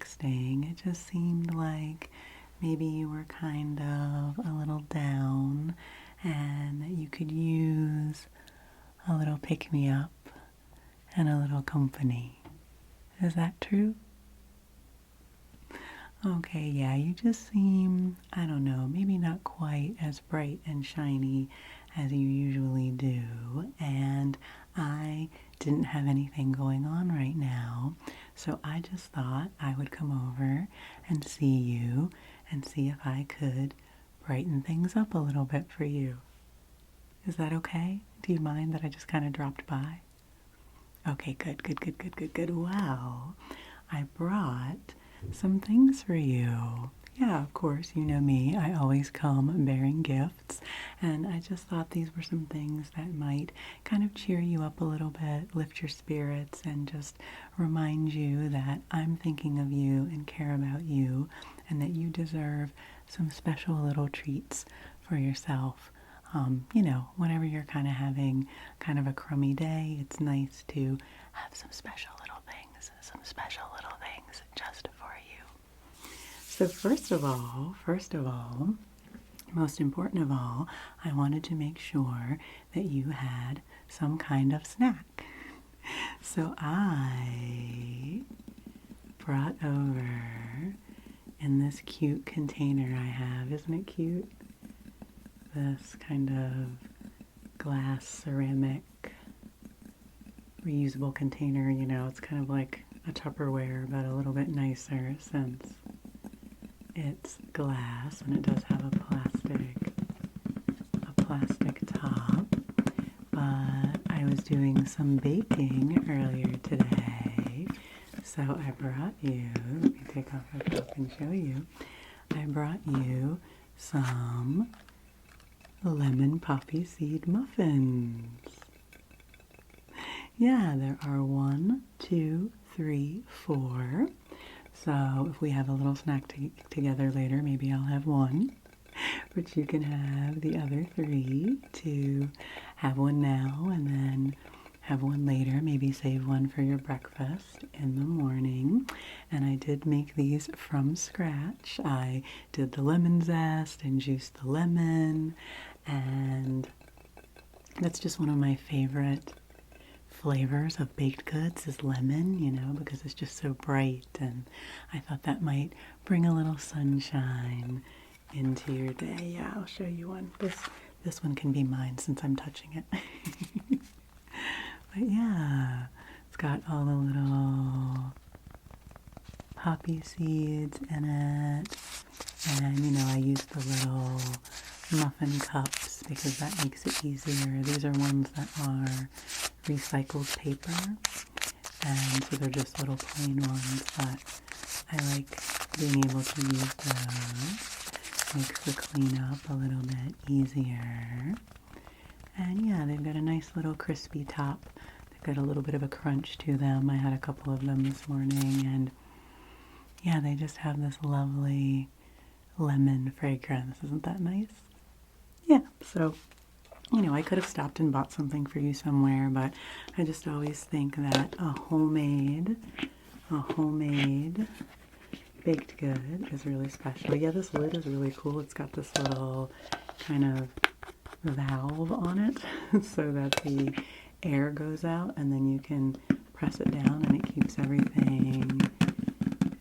texting. It just seemed like maybe you were kind of a little down and that you could use a little pick-me-up and a little company. Is that true? Okay, yeah, you just seem, I don't know, maybe not quite as bright and shiny as you usually do. And I didn't have anything going on right now, so I just thought I would come over and see you and see if I could brighten things up a little bit for you. Is that okay? Do you mind that I just kind of dropped by? Okay, good. Wow, I brought some things for you. Yeah, of course, you know me. I always come bearing gifts, and I just thought these were some things that might kind of cheer you up a little bit, lift your spirits, and just remind you that I'm thinking of you and care about you, and that you deserve some special little treats for yourself. Whenever you're kind of having kind of a crummy day, it's nice to have some special little things just for you. So first of all, most important of all, I wanted to make sure that you had some kind of snack. So I brought over in this cute container I have. Isn't it cute? This kind of glass ceramic reusable container, it's kind of like a Tupperware, but a little bit nicer since it's glass and it does have a plastic top. But I was doing some baking earlier today, so I brought you, let me take off my top and show you, I brought you some lemon poppy seed muffins. Yeah, there are 1, 2, 3, 4. So if we have a little snack together later, maybe I'll have one. But you can have the other 3 to have one now and then have one later. Maybe save one for your breakfast in the morning. And I did make these from scratch. I did the lemon zest and juiced the lemon. And that's just one of my favorite flavors of baked goods is lemon, because it's just so bright, and I thought that might bring a little sunshine into your day. Yeah, I'll show you one. This one can be mine since I'm touching it. But yeah, it's got all the little poppy seeds in it, and I use the little muffin cups because that makes it easier. These are ones that are recycled paper, and so they're just little plain ones, but I like being able to use those. Makes the cleanup a little bit easier. And yeah, they've got a nice little crispy top. They've got a little bit of a crunch to them. I had a couple of them this morning, and yeah, they just have this lovely lemon fragrance. Isn't that nice? Yeah, so I could have stopped and bought something for you somewhere, but I just always think that a homemade baked good is really special. Yeah, this lid is really cool. It's got this little kind of valve on it so that the air goes out, and then you can press it down and it keeps everything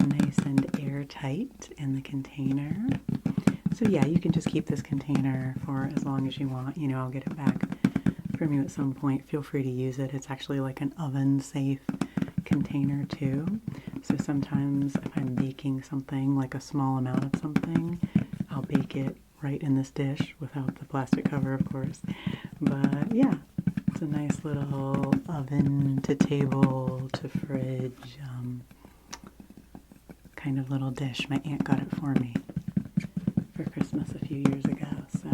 nice and airtight in the container. So yeah, you can just keep this container for as long as you want. I'll get it back from you at some point. Feel free to use it. It's actually like an oven-safe container too. So sometimes if I'm baking something, like a small amount of something, I'll bake it right in this dish without the plastic cover, of course. But yeah, it's a nice little oven to table to fridge kind of little dish. My aunt got it for me for Christmas a few years ago, so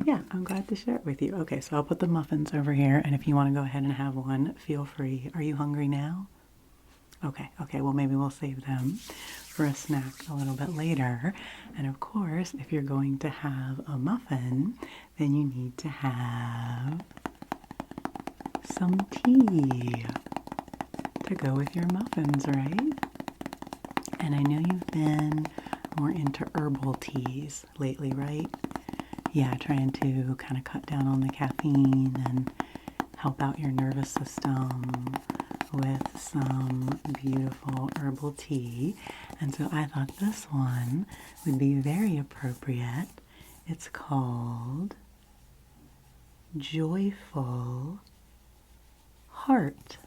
yeah, I'm glad to share it with you. Okay, so I'll put the muffins over here, and if you want to go ahead and have one, feel free. Are you hungry now? Okay, well maybe we'll save them for a snack a little bit later. And of course, if you're going to have a muffin, then you need to have some tea to go with your muffins, right? And I know you've been more into herbal teas lately, right? Yeah, trying to kind of cut down on the caffeine and help out your nervous system with some beautiful herbal tea. And so I thought this one would be very appropriate. It's called Joyful Heart.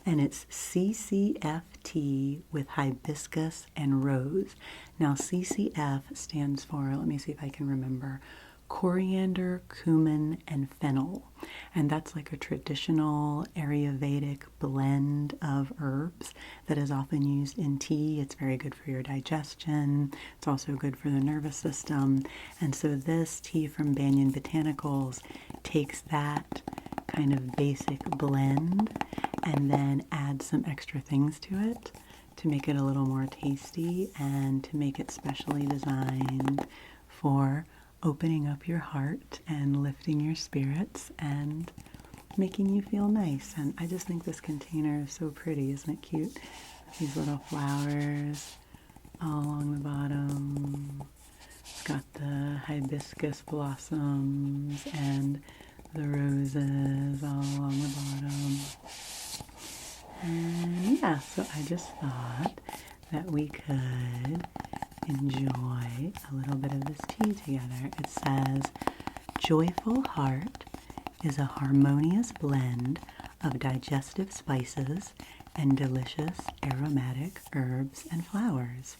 And it's CCF with hibiscus and rose. Now CCF stands for, let me see if I can remember, coriander, cumin, and fennel. And that's like a traditional Ayurvedic blend of herbs that is often used in tea. It's very good for your digestion. It's also good for the nervous system. And so this tea from Banyan Botanicals takes that kind of basic blend and then add some extra things to it to make it a little more tasty and to make it specially designed for opening up your heart and lifting your spirits and making you feel nice. And I just think this container is so pretty. Isn't it cute? These little flowers all along the bottom. It's got the hibiscus blossoms and the roses all along the bottom. And yeah, so I just thought that we could enjoy a little bit of this tea together. It says, Joyful Heart is a harmonious blend of digestive spices and delicious aromatic herbs and flowers.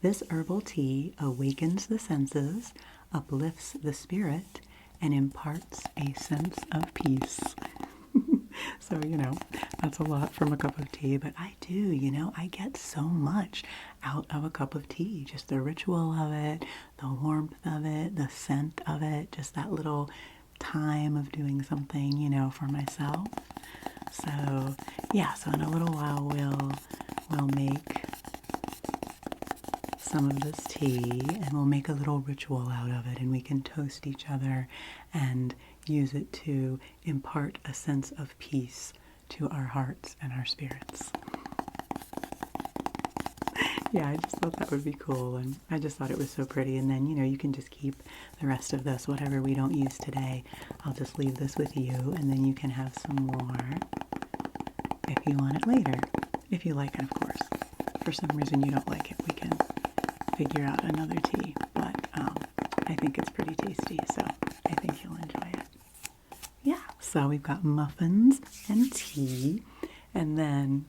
This herbal tea awakens the senses, uplifts the spirit, and imparts a sense of peace. So, that's a lot from a cup of tea, but I do, I get so much out of a cup of tea. Just the ritual of it, the warmth of it, the scent of it, just that little time of doing something, for myself. So, yeah, so in a little while we'll make some of this tea and we'll make a little ritual out of it, and we can toast each other and use it to impart a sense of peace to our hearts and our spirits. Yeah, I just thought that would be cool, and I just thought it was so pretty. And then, you can just keep the rest of this, whatever we don't use today. I'll just leave this with you, and then you can have some more if you want it later. If you like it, of course. If for some reason you don't like it, we can figure out another tea. But I think it's pretty tasty, so I think you'll enjoy it. Yeah, so we've got muffins and tea, and then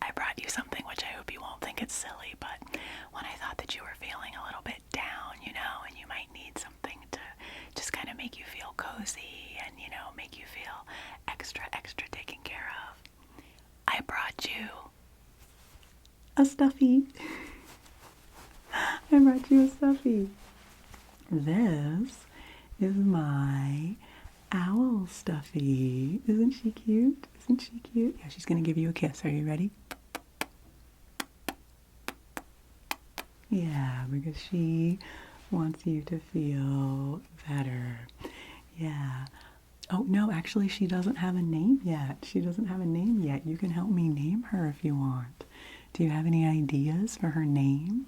I brought you something which I hope you won't think it's silly, but when I thought that you were feeling a little bit down, and you might need something to just kind of make you feel cozy and, make you feel extra taken care of, I brought you a stuffie. I brought you a stuffie. This is my owl stuffie. Isn't she cute? Isn't she cute? Yeah, she's going to give you a kiss. Are you ready? Yeah, because she wants you to feel better. Yeah. Oh, no, actually, she doesn't have a name yet. She doesn't have a name yet. You can help me name her if you want. Do you have any ideas for her name?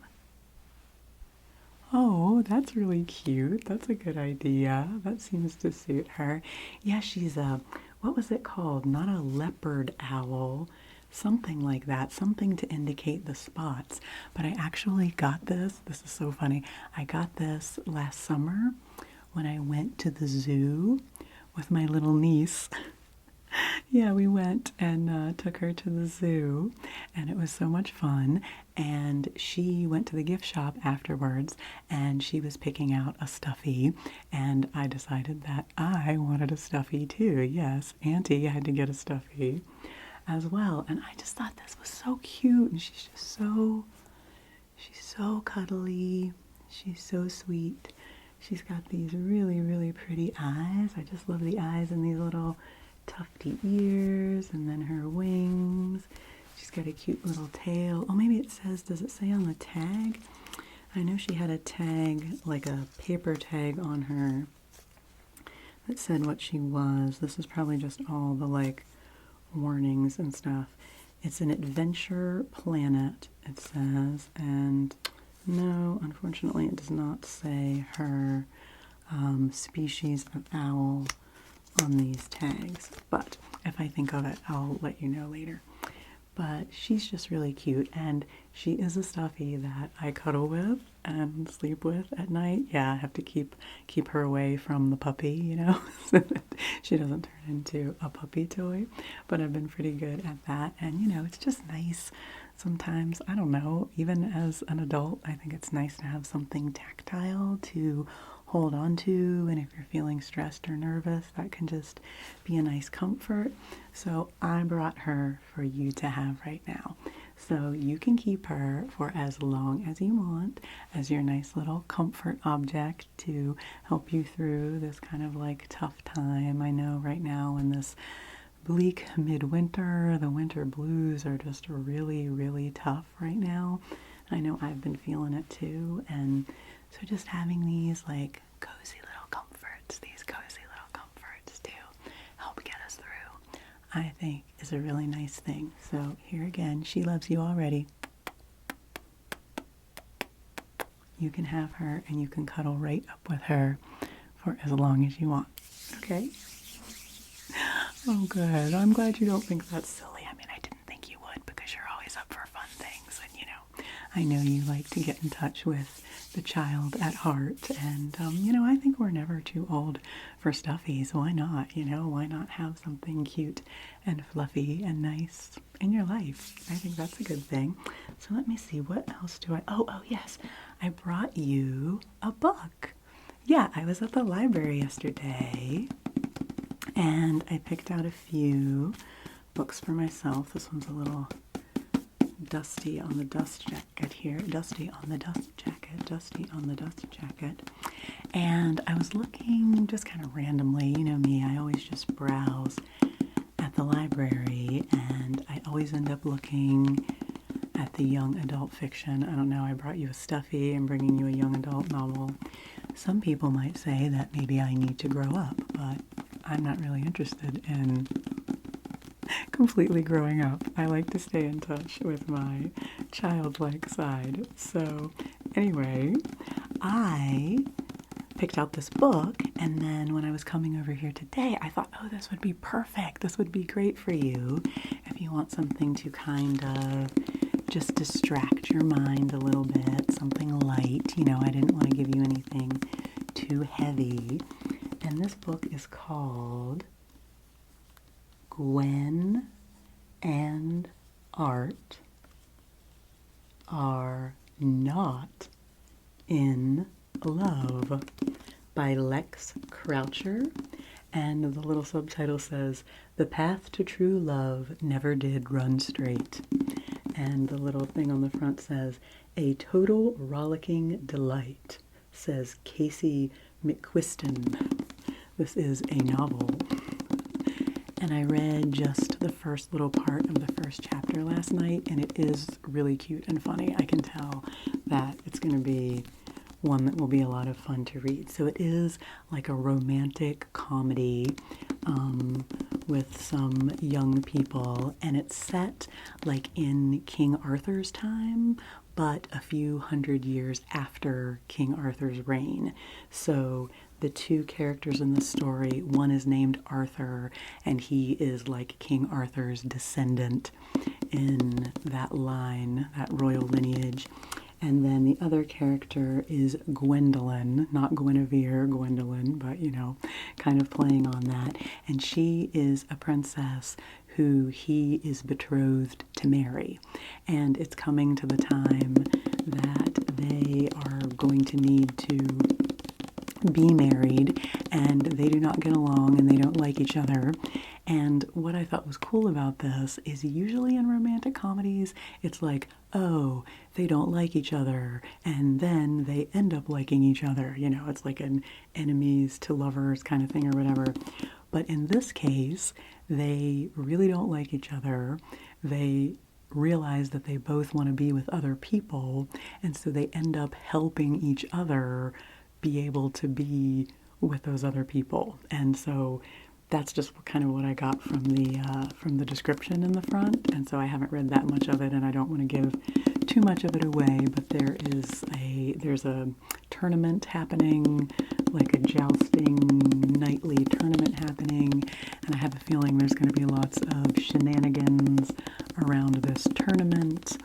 Oh, that's really cute. That's a good idea. That seems to suit her. Yeah, she's what was it called? Not a leopard owl. Something like that. Something to indicate the spots. But I actually got this. This is so funny. I got this last summer when I went to the zoo with my little niece. Yeah, we went and took her to the zoo, and it was so much fun. And she went to the gift shop afterwards, and she was picking out a stuffie, and I decided that I wanted a stuffie too. Yes, Auntie had to get a stuffie as well, and I just thought this was so cute, and she's so cuddly. She's so sweet. She's got these really pretty eyes. I just love the eyes and these little tufty ears, and then her wings. She's got a cute little tail. Oh, maybe it says, does it say on the tag? I know she had a tag, like a paper tag on her that said what she was. This is probably just all the warnings and stuff. It's an adventure planet, it says, and no, unfortunately it does not say her species of owl on these tags, but if I think of it, I'll let you know later. But she's just really cute, and she is a stuffy that I cuddle with and sleep with at night. Yeah, I have to keep her away from the puppy, you know, so that she doesn't turn into a puppy toy. But I've been pretty good at that, and you know, it's just nice. Sometimes, I don't know, even as an adult, I think it's nice to have something tactile to hold on to, and if you're feeling stressed or nervous, that can just be a nice comfort. So I brought her for you to have right now. So you can keep her for as long as you want as your nice little comfort object to help you through this kind of like tough time. I know right now in this bleak midwinter, the winter blues are just really, really tough right now. I know I've been feeling it too, and so just having these like cozy little comforts, to help get us through, I think is a really nice thing. So here again, she loves you already. You can have her and you can cuddle right up with her for as long as you want. Okay? Oh, good. I'm glad you don't think that's silly. I mean, I didn't think you would because you're always up for fun things. And, you know, I know you like to get in touch with the child at heart. And, you know, I think we're never too old for stuffies. Why not? You know, why not have something cute and fluffy and nice in your life? I think that's a good thing. So let me see. What else do I... Oh, yes. I brought you a book. Yeah, I was at the library yesterday, and I picked out a few books for myself. This one's a little dusty on the dust jacket here. Dusty on the dust jacket. And I was looking just kind of randomly. You know me, I always just browse at the library, and I always end up looking at the young adult fiction. I don't know, I brought you a stuffy. I'm bringing you a young adult novel. Some people might say that maybe I need to grow up, but I'm not really interested in completely growing up. I like to stay in touch with my childlike side. So anyway, I picked out this book, and then when I was coming over here today, I thought, oh, this would be perfect. This would be great for you if you want something to kind of just distract your mind a little bit, something light. You know, I didn't want to give you anything too heavy. And this book is called Gwen and Art Are Not in Love by Lex Croucher. And the little subtitle says, The Path to True Love Never Did Run Straight. And the little thing on the front says, A Total Rollicking Delight, says Casey McQuiston. This is a novel. And I read just the first little part of the first chapter last night, and it is really cute and funny. I can tell that it's going to be one that will be a lot of fun to read. So it is like a romantic comedy with some young people, and it's set like in King Arthur's time, but a few hundred years after King Arthur's reign. So the two characters in the story, one is named Arthur, and he is like King Arthur's descendant in that line, that royal lineage. And then the other character is Gwendolyn, not Guinevere, Gwendolyn, but, you know, kind of playing on that. And she is a princess who he is betrothed to marry. And it's coming to the time that they are going to need to be married, and they do not get along and they don't like each other. And what I thought was cool about this is usually in romantic comedies, it's like, oh, they don't like each other, and then they end up liking each other. You know, it's like an enemies to lovers kind of thing or whatever. But in this case, they really don't like each other. They realize that they both want to be with other people, and so they end up helping each other be able to be with those other people. And so that's just kind of what I got from the description in the front, and so I haven't read that much of it, and I don't want to give too much of it away. But there's a tournament happening, like a jousting nightly tournament happening, and I have a feeling there's going to be lots of shenanigans around this tournament.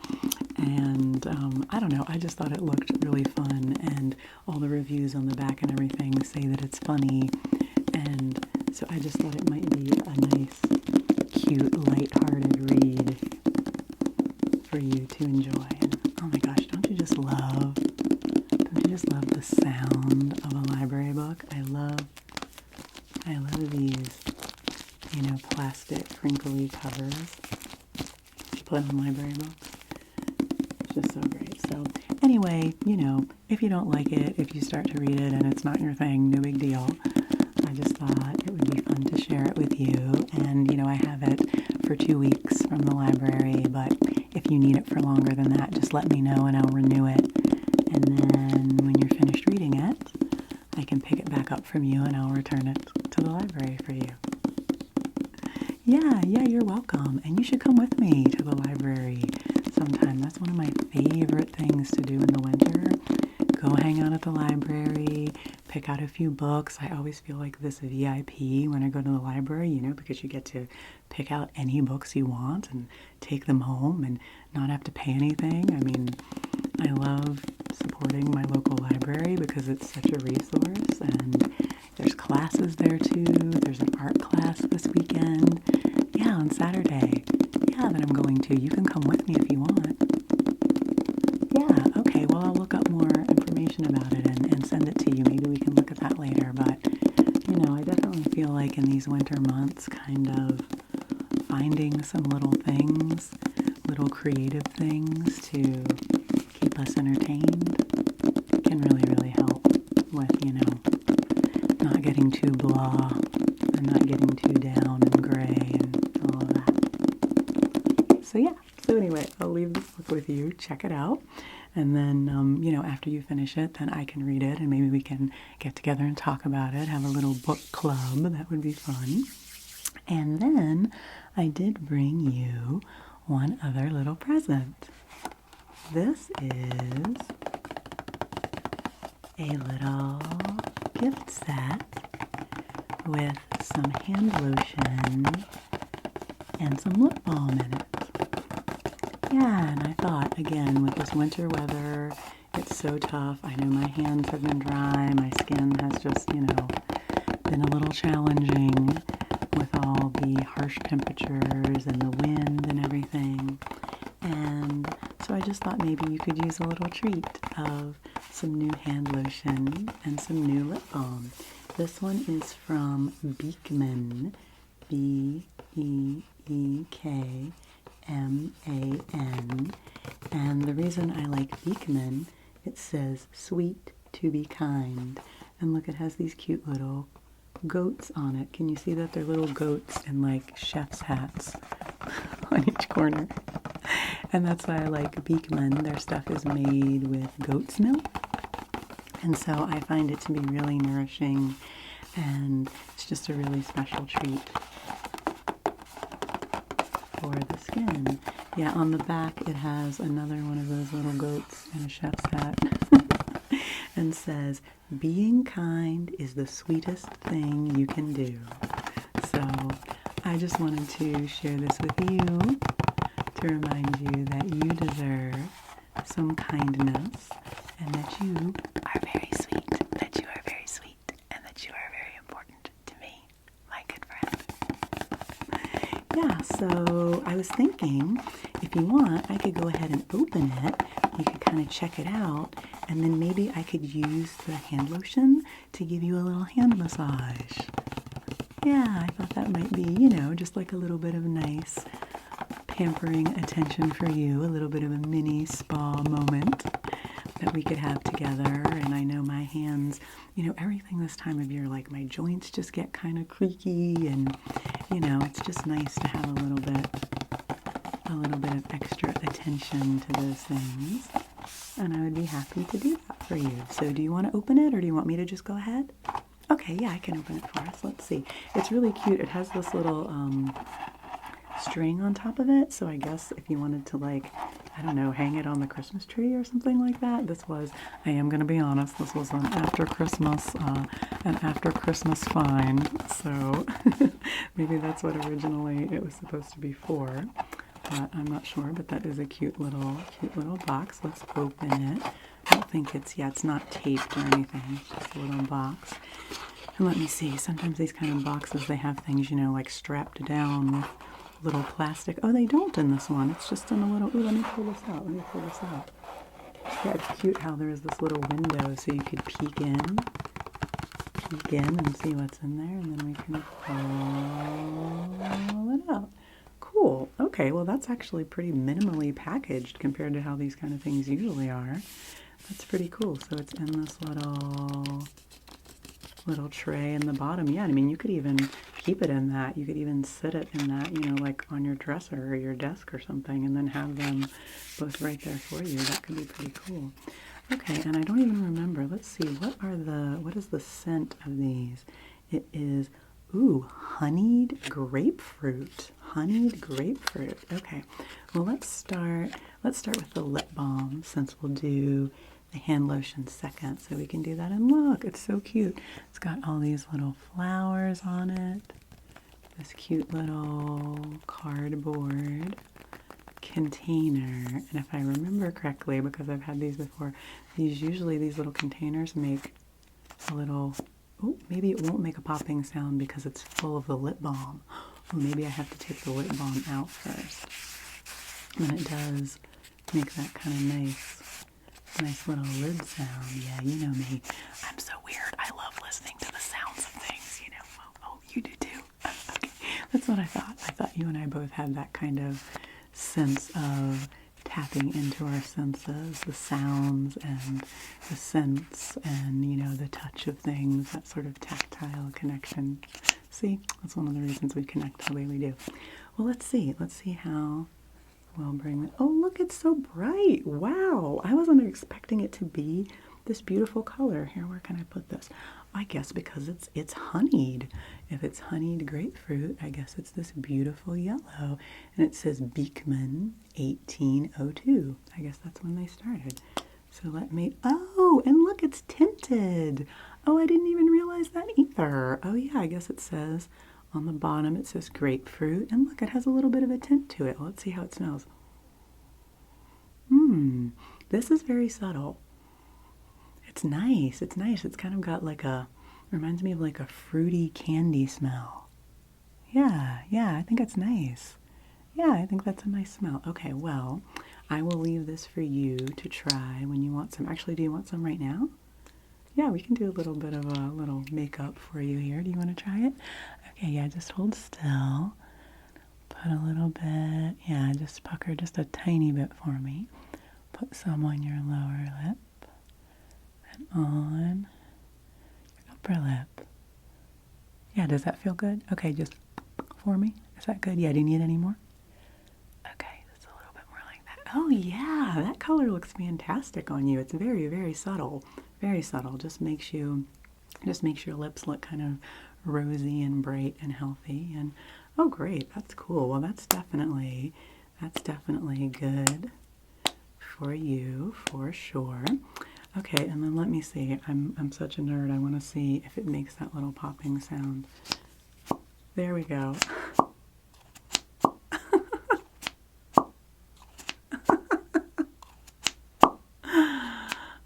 And I don't know, I just thought it looked really fun, and all the reviews on the back and everything say that it's funny, and so I just thought it might be a nice, cute, lighthearted read for you to enjoy. And oh my gosh, don't you just love the sound of a library book? I love these, plastic crinkly covers to put on library books. It's just so great. So anyway, if you don't like it, if you start to read it and it's not your thing, no big deal. I just thought it would be fun to share it with you. And, I have it for 2 weeks from the library, but if you need it for longer than that, just let me know and I'll renew it. And then when you're finished reading it, I can pick it back up from you and I'll return it to the library for you. Yeah, you're welcome. And you should come with me to the library sometime. That's one of my favorite things to do in the winter. Go hang out at the library, pick out a few books. I always feel like this VIP when I go to the library, because you get to pick out any books you want and take them home and not have to pay anything. I mean, I love supporting my local library because it's such a resource, and there's classes there too. There's an art class this weekend. Yeah, on Saturday. Yeah, that I'm going to. You can come with me if you want. Yeah, okay, well, I'll look up more information about it and send it to you. Maybe we can look at that later, but, I definitely feel like in these winter months, kind of finding some little things, little creative things to keep us entertained can really, really help with, not getting too blah and not getting too down and gray and all of that. So yeah, so anyway, I'll leave this book with you. Check it out. And then, after you finish it, then I can read it and maybe we can get together and talk about it, have a little book club. That would be fun. And then I did bring you one other little present. This is a little gift set with some hand lotion and some lip balm in it. Yeah, and I thought, again, with this winter weather, it's so tough. I know my hands have been dry. My skin has just, been a little challenging with all the harsh temperatures and the wind and everything. And so I just thought maybe you could use a little treat of some new hand lotion and some new lip balm. This one is from Beekman, Beekman. And the reason I like Beekman, it says sweet to be kind. And look, it has these cute little goats on it. Can you see that? They're little goats in like chef's hats on each corner. And that's why I like Beekman. Their stuff is made with goat's milk. And so I find it to be really nourishing, and it's just a really special treat for the skin. Yeah, on the back it has another one of those little goats in a chef's hat and says, being kind is the sweetest thing you can do. So I just wanted to share this with you to remind you that you deserve some kindness and that you are very sweet, that you are very sweet, and that you are very important to me, my good friend. Yeah, so I was thinking, if you want, I could go ahead and open it. You could kind of check it out, and then maybe I could use the hand lotion to give you a little hand massage. Yeah, I thought that might be, just like a little bit of nice pampering attention for you, a little bit of a mini spa moment that we could have together. And I know my hands, everything this time of year, like my joints just get kind of creaky, and it's just nice to have a little bit of extra attention to those things, and I would be happy to do that for you. So do you want to open it, or do you want me to just go ahead? Okay, yeah, I can open it for us. Let's see. It's really cute. It has this little string on top of it, so I guess if you wanted to, like, I don't know, hang it on the Christmas tree or something like that. This was, I am going to be honest, this was an after Christmas find, so maybe that's what originally it was supposed to be for, but I'm not sure. But that is a cute little box. Let's open it. I don't think it's, yeah, it's not taped or anything. It's just a little box. And let me see, sometimes these kind of boxes, they have things, you know, like strapped down with little plastic. Oh, they don't in this one. It's just in a little, ooh, let me pull this out. Yeah, it's cute how there's this little window so you could peek in and see what's in there, and then we can pull it out. Cool. Okay, well, that's actually pretty minimally packaged compared to how these kind of things usually are. That's pretty cool. So it's in this little tray in the bottom. Yeah, I mean, you could even keep it in that. You could even sit it in that, you know, like on your dresser or your desk or something, and then have them both right there for you. That could be pretty cool. Okay, and I don't even remember. Let's see, what is the scent of these? It is, ooh, honeyed grapefruit. Honeyed grapefruit. Okay, well, let's start with the lip balm, since we'll do the hand lotion second, so we can do that. And look, it's so cute. It's got all these little flowers on it. This cute little cardboard container. And if I remember correctly, because I've had these before, these little containers make a little, oh, maybe it won't make a popping sound because it's full of the lip balm. Or maybe I have to take the lip balm out first. And it does make that kind of nice little lid sound. Yeah, you know me. I'm so weird. I love listening to the sounds of things, you know. Oh, you do too. Okay, that's what I thought. I thought you and I both had that kind of sense of tapping into our senses, the sounds and the scents and, you know, the touch of things, that sort of tactile connection. See, that's one of the reasons we connect the way we do. Well, let's see how we'll bring it. Oh, look, it's so bright. Wow, I wasn't expecting it to be this beautiful color. Here, where can I put this? I guess because it's honeyed. If it's honeyed grapefruit, I guess it's this beautiful yellow. And it says Beekman 1802. I guess that's when they started. So let me, oh, and look, it's tinted. Oh, I didn't even realize that either. Oh yeah, I guess it says on the bottom, it says grapefruit. And look, it has a little bit of a tint to it. Let's see how it smells. This is very subtle. It's nice. It's nice. It's kind of got like reminds me of like a fruity candy smell. Yeah, I think it's nice. Yeah, I think that's a nice smell. Okay, well, I will leave this for you to try when you want some. Actually, do you want some right now? Yeah, we can do a little bit of a little makeup for you here. Do you want to try it? Okay, yeah, just hold still. Put a little bit. Yeah, just pucker just a tiny bit for me. Put some on your lower lip and on your upper lip. Yeah, does that feel good? Okay, just for me. Is that good? Yeah, do you need any more? Okay, just a little bit more like that. Oh yeah, that color looks fantastic on you. It's very, very subtle. Very subtle. Just makes your lips look kind of rosy and bright and healthy. And oh great, that's cool. Well, that's definitely good for you for sure. Okay, and then let me see. I'm such a nerd. I want to see if it makes that little popping sound. There we go.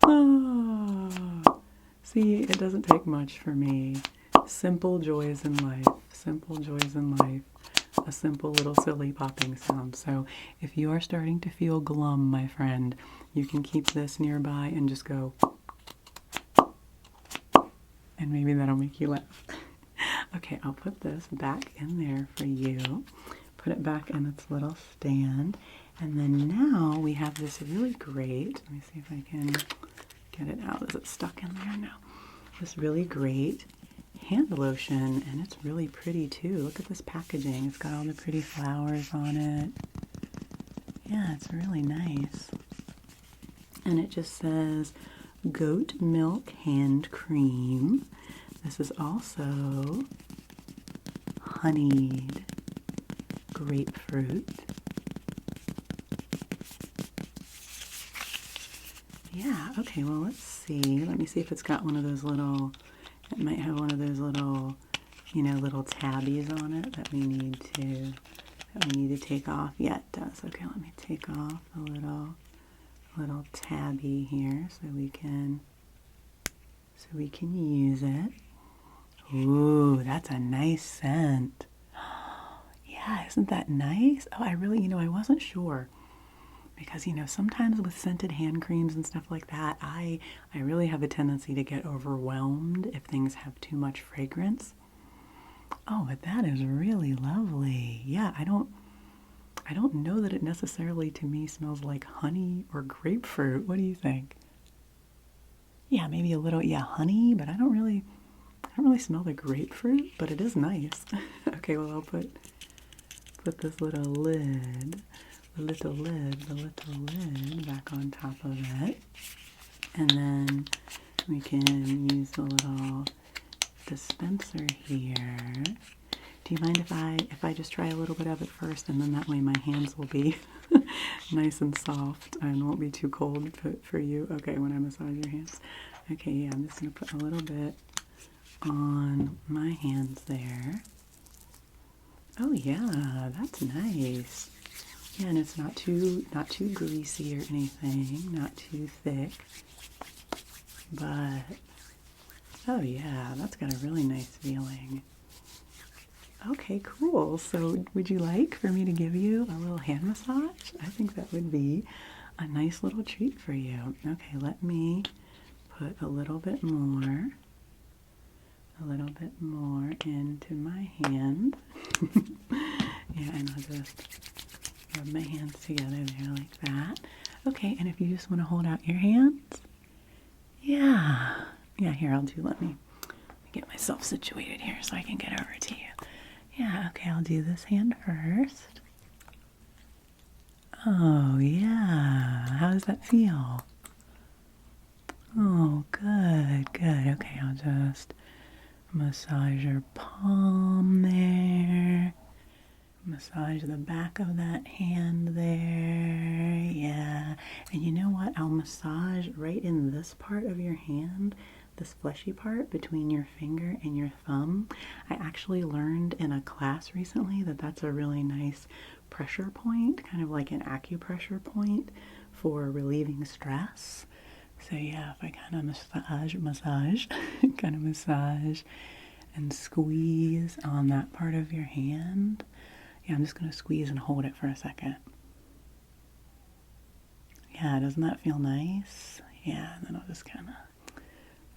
Oh, see, it doesn't take much for me. Simple joys in life. Simple joys in life. A simple little silly popping sound. So if you are starting to feel glum, my friend, you can keep this nearby and just go, and maybe that'll make you laugh. Okay, I'll put this back in there for you. Put it back in its little stand. And then now we have this really great, let me see if I can get it out. Is it stuck in there? No. This really great hand lotion, and it's really pretty too. Look at this packaging. It's got all the pretty flowers on it. Yeah, it's really nice. And it just says goat milk hand cream. This is also honeyed grapefruit. Yeah, okay, well, let's see. Let me see if it's got one of those little, it might have one of those little, you know, little tabbies on it that we need to take off. Yeah, it does. Okay, let me take off the little tabby here so we can use it. Ooh, that's a nice scent. Yeah, isn't that nice? Oh, I really, you know, I wasn't sure. Because, you know, sometimes with scented hand creams and stuff like that, I really have a tendency to get overwhelmed if things have too much fragrance. Oh, but that is really lovely. Yeah, I don't know that it necessarily to me smells like honey or grapefruit. What do you think? Yeah, maybe a little, yeah, honey, but I don't really smell the grapefruit, but it is nice. Okay, well, I'll put this little lid back on top of it. And then we can use the little dispenser here. Do you mind if I just try a little bit of it first, and then that way my hands will be nice and soft and won't be too cold for you? Okay, when I massage your hands. Okay, yeah, I'm just going to put a little bit on my hands there. Oh yeah, that's nice. Yeah, and it's not too greasy or anything, not too thick. But oh yeah, that's got a really nice feeling. Okay, cool. So would you like for me to give you a little hand massage? I think that would be a nice little treat for you. Okay, let me put a little bit more into my hand. Yeah, and I'll just rub my hands together there like that. Okay, and if you just want to hold out your hands. Yeah, here, let me get myself situated here so I can get over to you. Yeah, okay, I'll do this hand first. Oh, yeah, how does that feel? Oh, good, good. Okay, I'll just massage your palm there. Massage the back of that hand there. Yeah. And you know what? I'll massage right in this part of your hand, this fleshy part between your finger and your thumb. I actually learned in a class recently that that's a really nice pressure point, kind of like an acupressure point for relieving stress. So yeah, if I kind of massage and squeeze on that part of your hand. Yeah, I'm just going to squeeze and hold it for a second. Yeah, doesn't that feel nice? Yeah, and then I'll just kind of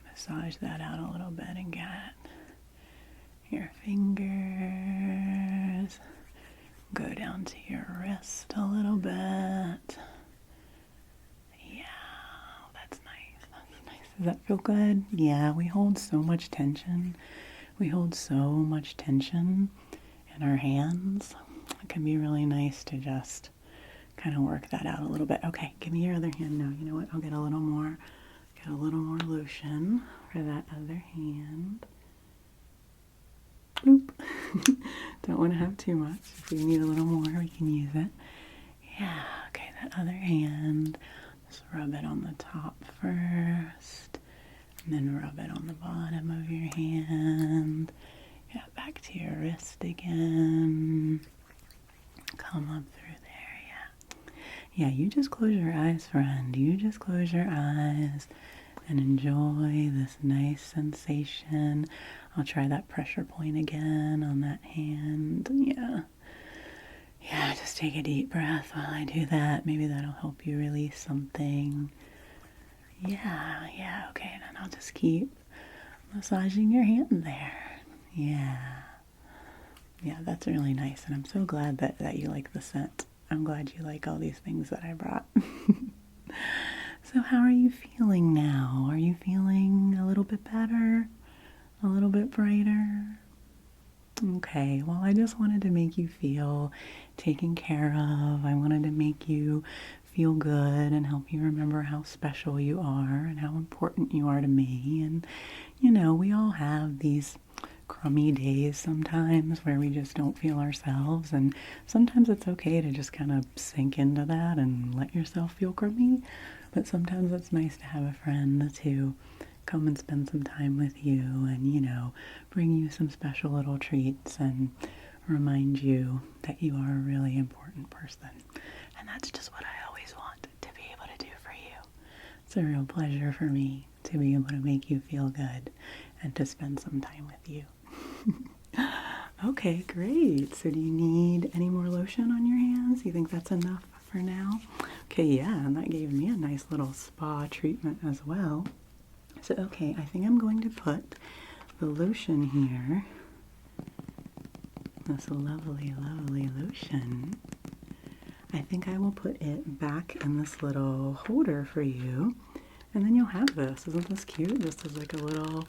massage that out a little bit and get your fingers. Go down to your wrist a little bit. Yeah, that's nice. That's nice. Does that feel good? Yeah, we hold so much tension. We hold so much tension in our hands. It can be really nice to just kind of work that out a little bit. Okay, give me your other hand now. You know what? I'll get a little more lotion for that other hand. Boop. Don't want to have too much. If we need a little more, we can use it. Yeah, okay, that other hand. Just rub it on the top first, and then rub it on the bottom of your hand. Yeah, back to your wrist again. Come up through there, yeah. Yeah, you just close your eyes, friend. You just close your eyes and enjoy this nice sensation. I'll try that pressure point again on that hand. Yeah. Yeah, just take a deep breath while I do that. Maybe that'll help you release something. Yeah, okay. And then I'll just keep massaging your hand there. Yeah. Yeah, that's really nice. And I'm so glad that you like the scent. I'm glad you like all these things that I brought. So how are you feeling now? Are you feeling a little bit better? A little bit brighter? Okay, well, I just wanted to make you feel taken care of. I wanted to make you feel good and help you remember how special you are and how important you are to me. And, we all have these crummy days sometimes where we just don't feel ourselves, and sometimes it's okay to just kind of sink into that and let yourself feel crummy. But sometimes it's nice to have a friend to come and spend some time with you and, bring you some special little treats and remind you that you are a really important person. And that's just what I always want to be able to do for you. It's a real pleasure for me to be able to make you feel good and to spend some time with you. Okay, great. So do you need any more lotion on your hands? You think that's enough for now? Okay, yeah, and that gave me a nice little spa treatment as well. So, okay, I think I'm going to put the lotion here, this lovely, lovely lotion. I think I will put it back in this little holder for you, and then you'll have this. Isn't this cute? Just as like a little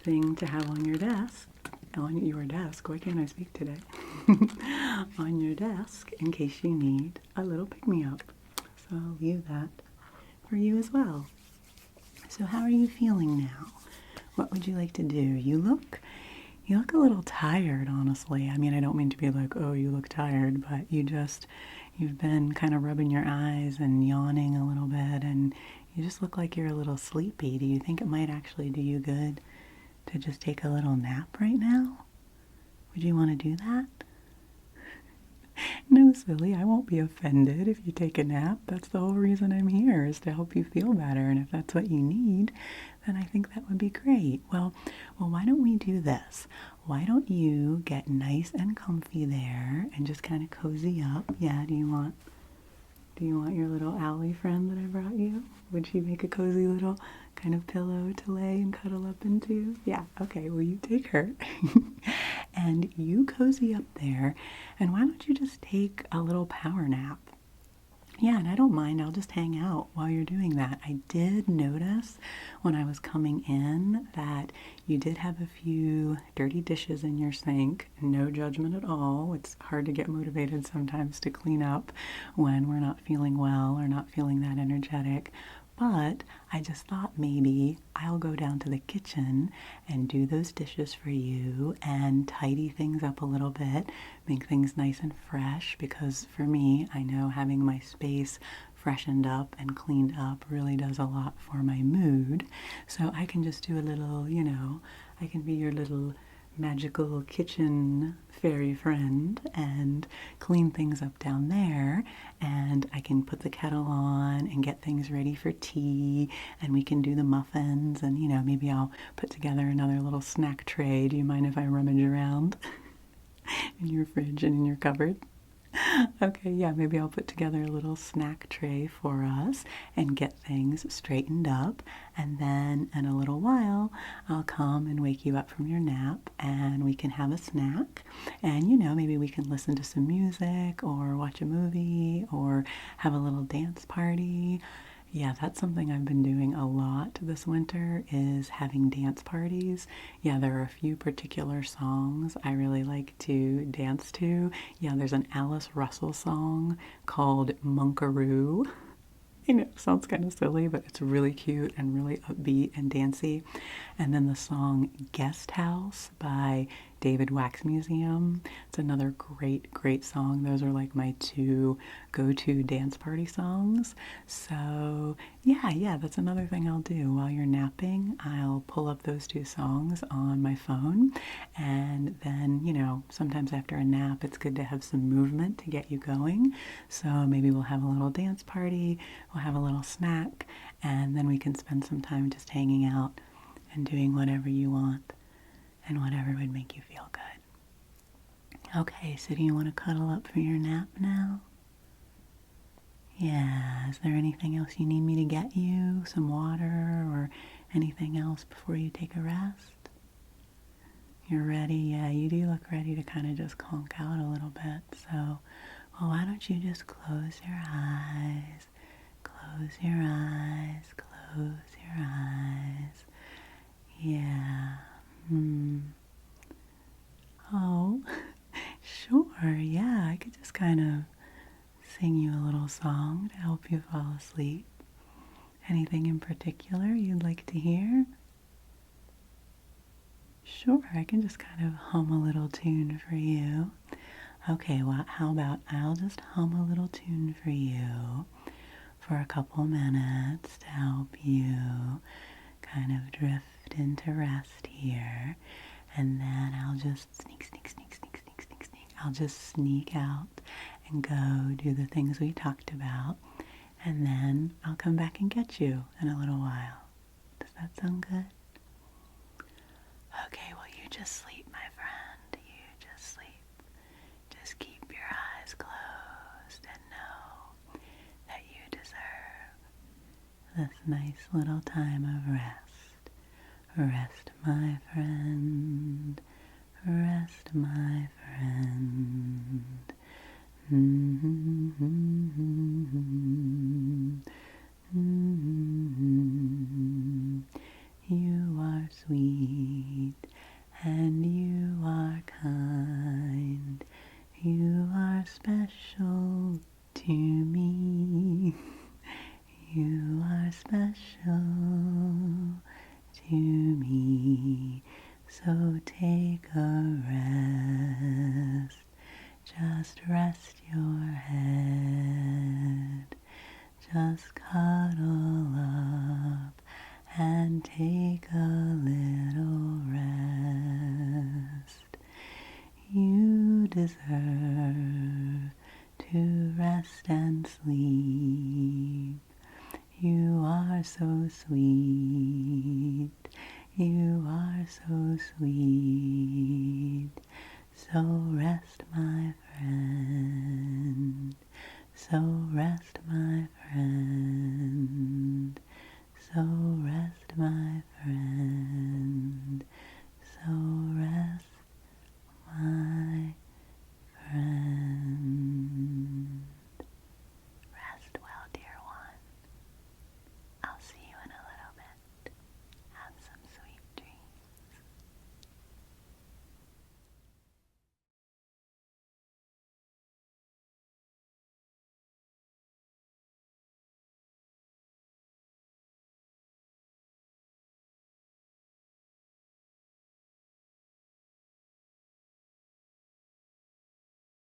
thing to have on your desk. On your desk, why can't I speak today? On your desk, in case you need a little pick-me-up. So I'll leave that for you as well. So how are you feeling now? What would you like to do? You look a little tired, honestly. I mean, I don't mean to be like, oh, you look tired, but you've been kind of rubbing your eyes and yawning a little bit, and you just look like you're a little sleepy. Do you think it might actually do you good to just take a little nap right now? Would you want to do that? No, silly, I won't be offended if you take a nap. That's the whole reason I'm here, is to help you feel better. And if that's what you need, then I think that would be great. Well, why don't we do this? Why don't you get nice and comfy there and just kind of cozy up? Yeah, do you want your little owlie friend that I brought you? Would she make a cozy little kind of pillow to lay and cuddle up into? Yeah, okay, well, you take her and you cozy up there, and why don't you just take a little power nap? Yeah, and I don't mind. I'll just hang out while you're doing that. I did notice when I was coming in that you did have a few dirty dishes in your sink. No judgment at all. It's hard to get motivated sometimes to clean up when we're not feeling well or not feeling that energetic. But I just thought maybe I'll go down to the kitchen and do those dishes for you and tidy things up a little bit, make things nice and fresh, because for me, I know having my space freshened up and cleaned up really does a lot for my mood. So I can just do a little, I can be your little magical kitchen fairy friend and clean things up down there, and I can put the kettle on and get things ready for tea, and we can do the muffins, and maybe I'll put together another little snack tray. Do you mind if I rummage around in your fridge and in your cupboard? Okay, yeah, maybe I'll put together a little snack tray for us and get things straightened up, and then in a little while I'll come and wake you up from your nap and we can have a snack, and maybe we can listen to some music or watch a movie or have a little dance party. Yeah, that's something I've been doing a lot this winter, is having dance parties. Yeah, there are a few particular songs I really like to dance to. Yeah, there's an Alice Russell song called Monkaroo. I know, it sounds kind of silly, but it's really cute and really upbeat and dancey. And then the song Guest House by David Wax Museum. It's another great, great song. Those are like my two go-to dance party songs. So yeah, that's another thing I'll do while you're napping. I'll pull up those two songs on my phone, and then, sometimes after a nap, it's good to have some movement to get you going. So maybe we'll have a little dance party, we'll have a little snack, and then we can spend some time just hanging out and doing whatever you want and whatever would make you feel good. Okay, so do you want to cuddle up for your nap now? Yeah, is there anything else you need me to get you? Some water or anything else before you take a rest? You're ready? Yeah, you do look ready to kind of just conk out a little bit. So, well, why don't you just close your eyes? Close your eyes, close your eyes. Yeah. Oh, sure. Yeah, I could just kind of sing you a little song to help help you fall asleep? Anything in particular you'd like to hear? Sure, I can just kind of hum a little tune for you. Okay, well, how about I'll just hum a little tune for you for a couple minutes to help you kind of drift into rest here. And then I'll just sneak. I'll just sneak out and go do the things we talked about. And then I'll come back and get you in a little while. Does that sound good? Okay, well, you just sleep, my friend. You just sleep. Just keep your eyes closed and know that you deserve this nice little time of rest. Rest, my friend. Rest, my friend. You are sweet and you are kind. You are special to me. You are special to me. So take a rest. Just rest your head. Just cuddle up and take a little rest. You deserve to rest and sleep. You are so sweet. You are so sweet. So rest, my